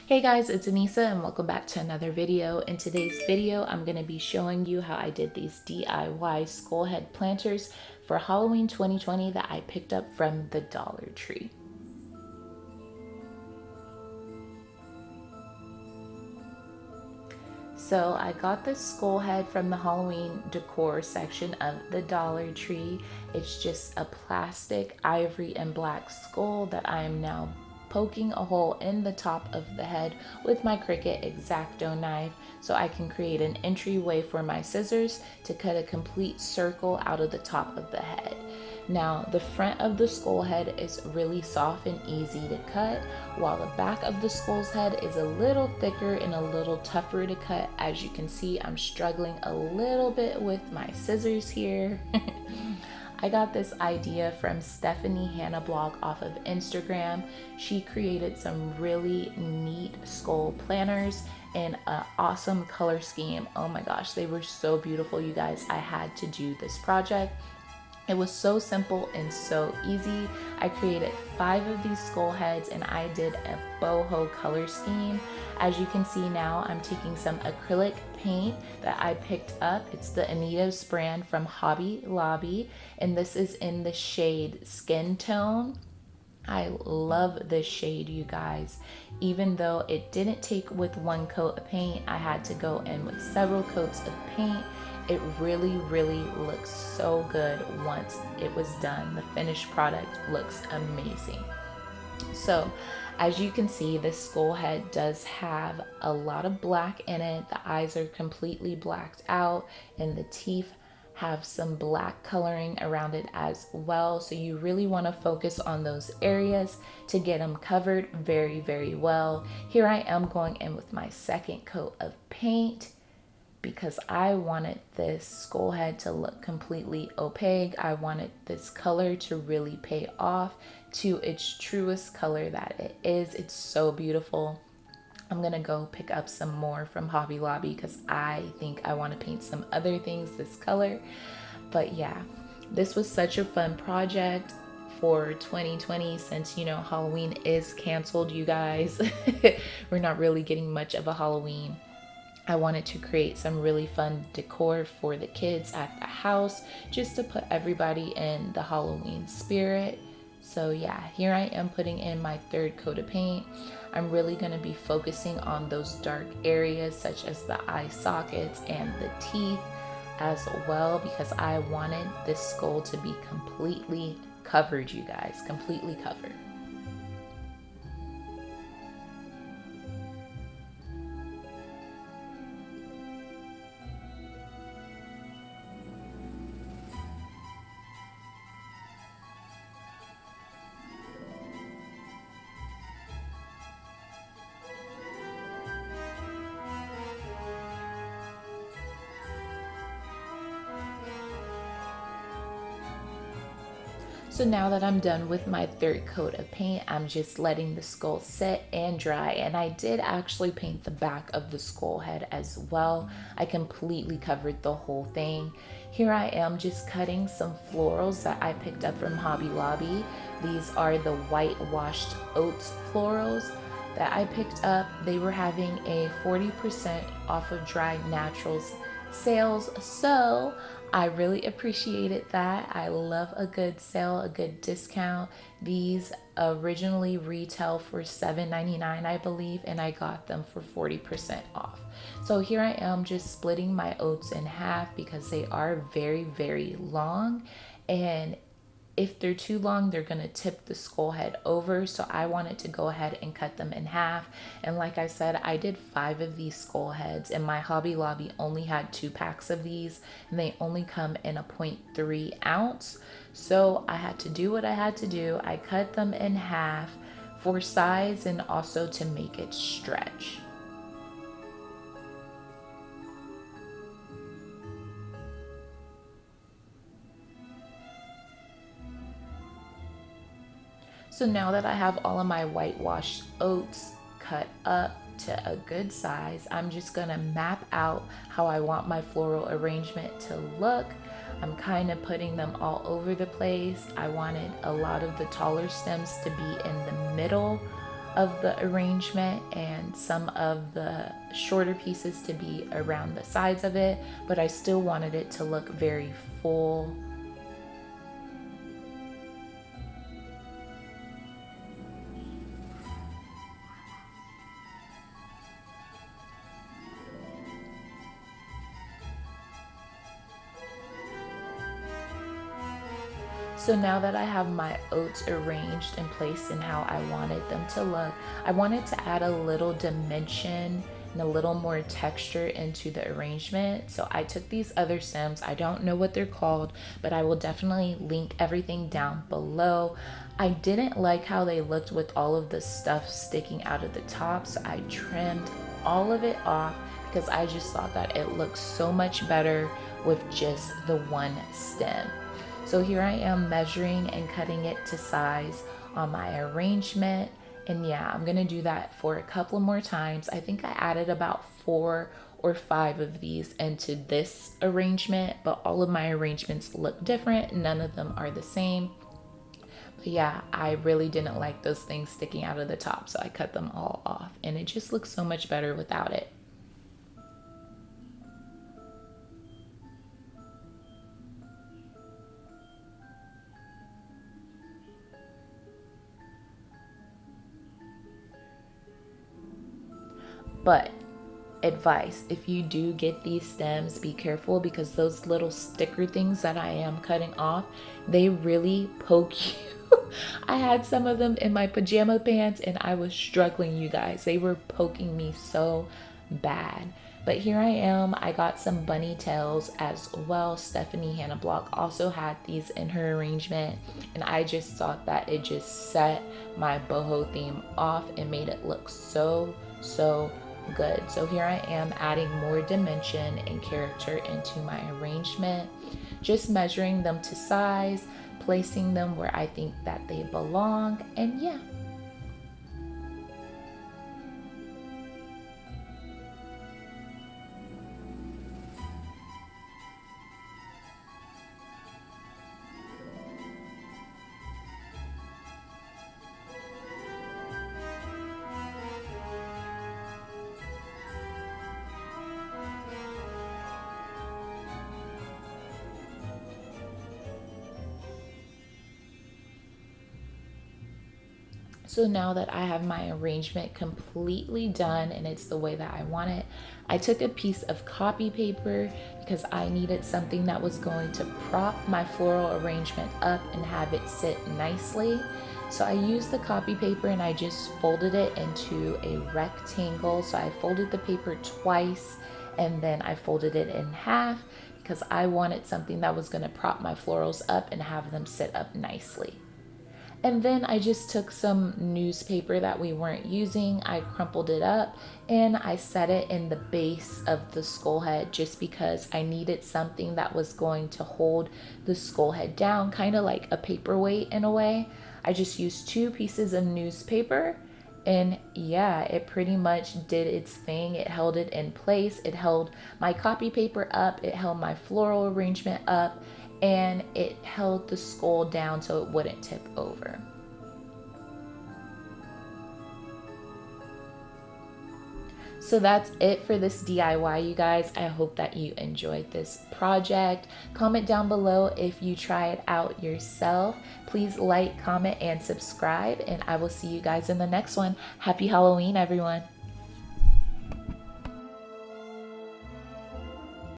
Hey guys, it's Anissa and welcome back to another video. In today's video, I'm going to be showing you how I did these DIY skull head planters for Halloween 2020 that I picked up from the Dollar Tree. So I got this skull head from the Halloween decor section of the Dollar Tree. It's just a plastic ivory and black skull that I am now poking a hole in the top of the head with my Cricut X-Acto knife so I can create an entryway for my scissors to cut a complete circle out of the top of the head. Now, the front of the skull head is really soft and easy to cut, while the back of the skull's head is a little thicker and a little tougher to cut. As you can see, I'm struggling a little bit with my scissors here. I got this idea from Stephanie Hannah blog off of Instagram. She created some really neat skull planners and an awesome color scheme. Oh my gosh, they were so beautiful, you guys. I had to do this project. It was so simple and so easy. I created 5 of these skull heads and I did a BoHo color scheme. As you can see now, I'm taking some acrylic paint that I picked up. It's the Anita's brand from Hobby Lobby, and this is in the shade Skin Tone. I love this shade, you guys. Even though it didn't take with one coat of paint, I had to go in with several coats of paint. It really looks so good once it was done. The finished product looks amazing. So as you can see, this skull head does have a lot of black in it. The eyes are completely blacked out and the teeth have some black coloring around it as well. So you really want to focus on those areas to get them covered very well. Here I am going in with my second coat of paint, because I wanted this skull head to look completely opaque. I wanted this color to really pay off to its truest color that it is. It's so beautiful. I'm gonna go pick up some more from Hobby Lobby because I think I want to paint some other things this color. But yeah, this was such a fun project for 2020 since, you know, Halloween is canceled, you guys. We're not really getting much of a Halloween. I wanted to create some really fun decor for the kids at the house just to put everybody in the Halloween spirit. So yeah, here I am putting in my third coat of paint. I'm really going to be focusing on those dark areas such as the eye sockets and the teeth as well, because I wanted this skull to be completely covered, you guys, completely covered. So now that I'm done with my third coat of paint, I'm just letting the skull set and dry. And I did actually paint the back of the skull head as well. I completely covered the whole thing. Here I am just cutting some florals that I picked up from Hobby Lobby. These are the whitewashed Oats florals that I picked up. They were having a 40% off of Dry Naturals sales, so I really appreciated that. I love a good sale, a good discount. These originally retail for $7.99, I believe, and I got them for 40% off. So here I am just splitting my oats in half because they are very long, and if they're too long, they're gonna tip the skull head over. So I wanted to go ahead and cut them in half. And like I said, I did 5 of these skull heads, and my Hobby Lobby only had 2 packs of these, and they only come in a 0.3 ounce. So I had to do what I had to do. I cut them in half for size and also to make it stretch. So now that I have all of my whitewashed oats cut up to a good size, I'm just gonna map out how I want my floral arrangement to look. I'm kind of putting them all over the place. I wanted a lot of the taller stems to be in the middle of the arrangement and some of the shorter pieces to be around the sides of it, but I still wanted it to look very full. So now that I have my oats arranged and placed in how I wanted them to look, I wanted to add a little dimension and a little more texture into the arrangement. So I took these other stems. I don't know what they're called, but I will definitely link everything down below. I didn't like how they looked with all of the stuff sticking out of the top, so I trimmed all of it off because I just thought that it looked so much better with just the one stem. So here I am measuring and cutting it to size on my arrangement. And yeah, I'm gonna do that for a couple more times. I think I added about 4 or 5 of these into this arrangement, but all of my arrangements look different. None of them are the same. But yeah, I really didn't like those things sticking out of the top, so I cut them all off. And it just looks so much better without it. But advice, if you do get these stems, be careful because those little sticker things that I am cutting off, they really poke you. I had some of them in my pajama pants and I was struggling, you guys. They were poking me so bad. But here I am. I got some bunny tails as well. Stephanie Hannah Block also had these in her arrangement, and I just thought that it just set my boho theme off and made it look so good. So here I am adding more dimension and character into my arrangement, just measuring them to size, placing them where I think that they belong, and yeah. So now that I have my arrangement completely done and it's the way that I want it, I took a piece of copy paper because I needed something that was going to prop my floral arrangement up and have it sit nicely. So I used the copy paper and I just folded it into a rectangle. So I folded the paper twice and then I folded it in half because I wanted something that was going to prop my florals up and have them sit up nicely. And then I just took some newspaper that we weren't using, I crumpled it up, and I set it in the base of the skull head just because I needed something that was going to hold the skull head down, kind of like a paperweight in a way. I just used 2 pieces of newspaper, and yeah, it pretty much did its thing. It held it in place, it held my copy paper up, it held my floral arrangement up, and it held the skull down so it wouldn't tip over. So that's it for this DIY, you guys. I hope that you enjoyed this project. Comment down below if you try it out yourself. Please like, comment, and subscribe, and I will see you guys in the next one. Happy Halloween, everyone.